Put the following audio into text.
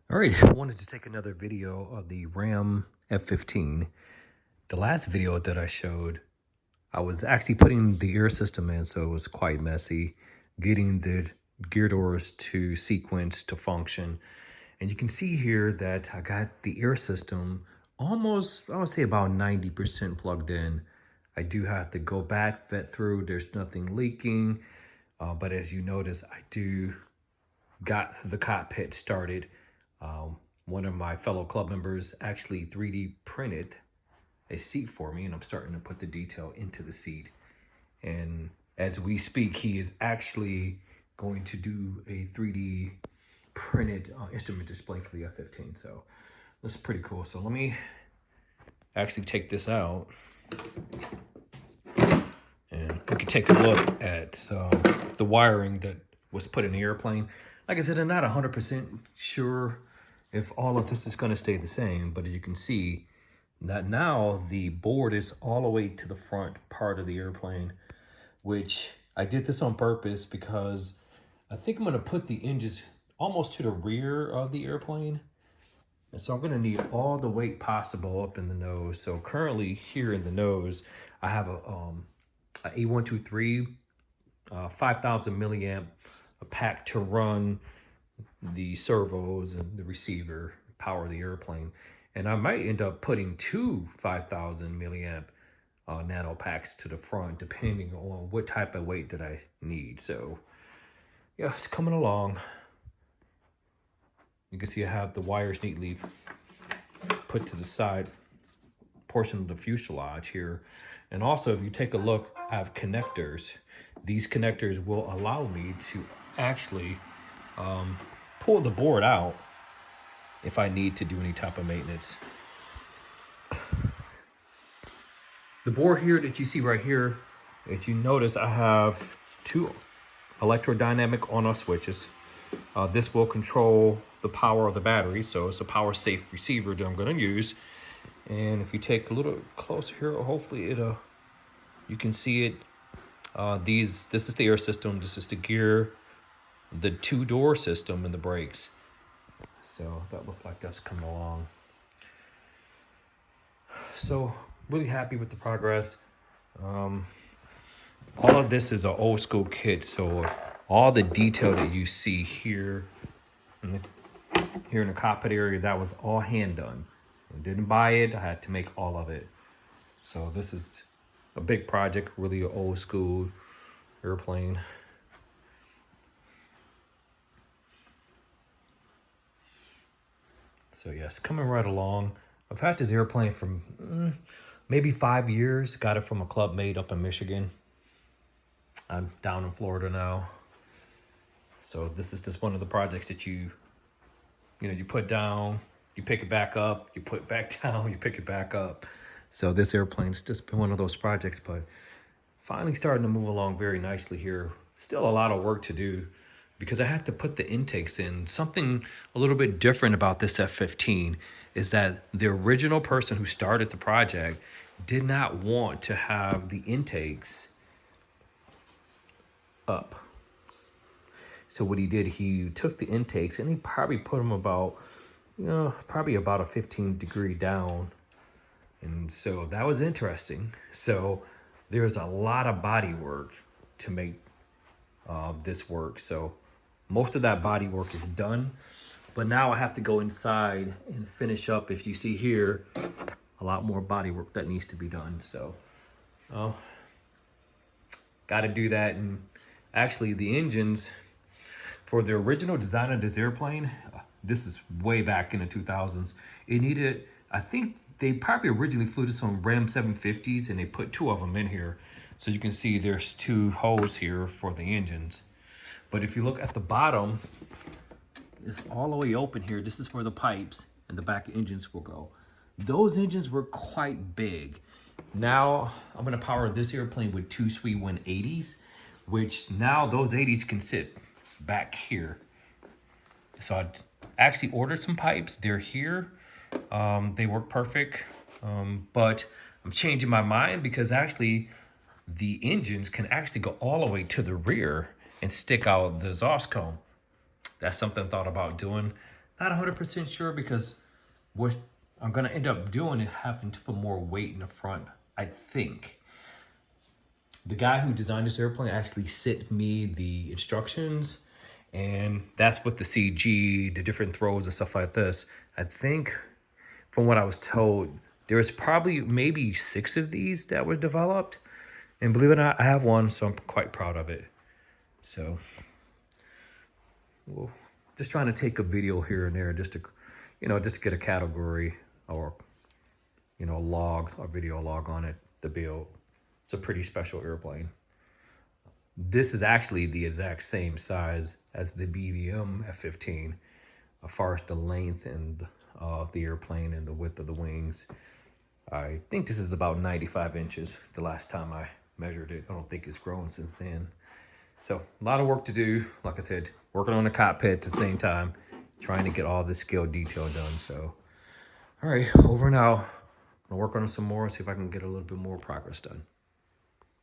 All right, I wanted to take another video of the Ram F-15. The last video that I showed, I was actually putting the air system in, so it was quite messy, getting the gear doors to sequence to function. And you can see here that I got the air system almost, I would say about 90% plugged in. I do have to go back, vet through, there's nothing leaking. But as you notice, I do got the cockpit started. One of my fellow club members actually 3D printed a seat for me, and I'm starting to put the detail into the seat. And as we speak, he is actually going to do a 3D printed instrument display for the F-15. So this is pretty cool. So let me actually take this out, and we can take a look at the wiring that was put in the airplane. Like I said, I'm not 100% sure if all of this is going to stay the same, but you can see that now the board is all the way to the front part of the airplane, which I did this on purpose because I think I'm going to put the engines almost to the rear of the airplane. And so I'm going to need all the weight possible up in the nose. So currently here in the nose, I have a A123 5,000 milliamp pack to run the servos and the receiver, power of the airplane. And I might end up putting two 5,000 milliamp nano packs to the front, depending on what type of weight that I need. So yeah, it's coming along. You can see I have the wires neatly put to the side portion of the fuselage here. And also, if you take a look, I have connectors. These connectors will allow me to actually pull the board out if I need to do any type of maintenance. The board here that you see right here, if you notice, I have two electrodynamic on-off switches. This will control the power of the battery, so it's a power safe receiver that I'm going to use. And if you take a little closer here, hopefully you can see it. This is the air system, this is the gear, the two-door system, and the brakes. So that looks like that's coming along. So really happy with the progress. All of this is an old school kit, so all the detail that you see here in the cockpit area, that was all hand done. I didn't buy it, I had to make all of it. So this is a big project, really an old school airplane. So yes, coming right along. I've had this airplane for maybe 5 years. Got it from a club mate up in Michigan. I'm down in Florida now. So this is just one of the projects that you put down, you pick it back up, you put it back down, you pick it back up. So this airplane's just been one of those projects, but finally starting to move along very nicely here. Still a lot of work to do because I had to put the intakes in. Something a little bit different about this F-15 is that the original person who started the project did not want to have the intakes up. So what he did, he took the intakes and he probably put them about, probably about a 15-degree down. And so that was interesting. So there's a lot of body work to make this work. So most of that body work is done, but now I have to go inside and finish up. If you see here, a lot more body work that needs to be done. So got to do that. And actually the engines for the original design of this airplane, this is way back in the 2000s, it needed, I think they probably originally flew this on Ram 750s and they put two of them in here. So you can see there's two holes here for the engines. But if you look at the bottom, it's all the way open here. This is where the pipes and the back engines will go. Those engines were quite big. Now I'm gonna power this airplane with two Sweet 180s, which now those 80s can sit back here. So I actually ordered some pipes. They're here. They work perfect. But I'm changing my mind because actually the engines can actually go all the way to the rear and stick out the exhaust cone. That's something I thought about doing. Not 100% sure because what I'm gonna end up doing is having to put more weight in the front, I think. The guy who designed this airplane actually sent me the instructions, and that's what the CG, the different throws and stuff like this. I think from what I was told, there was probably maybe 6 of these that were developed. And believe it or not, I have one, so I'm quite proud of it. So, well, just trying to take a video here and there just to, just to get a category or, a log, a video log on it, the build. It's a pretty special airplane. This is actually the exact same size as the BVM F-15, as far as the length and the airplane and the width of the wings. I think this is about 95 inches the last time I measured it. I don't think it's grown since then. So a lot of work to do. Like I said, working on the cockpit at the same time, trying to get all this scale detail done. So, all right, over now. I'm gonna work on it some more, see if I can get a little bit more progress done.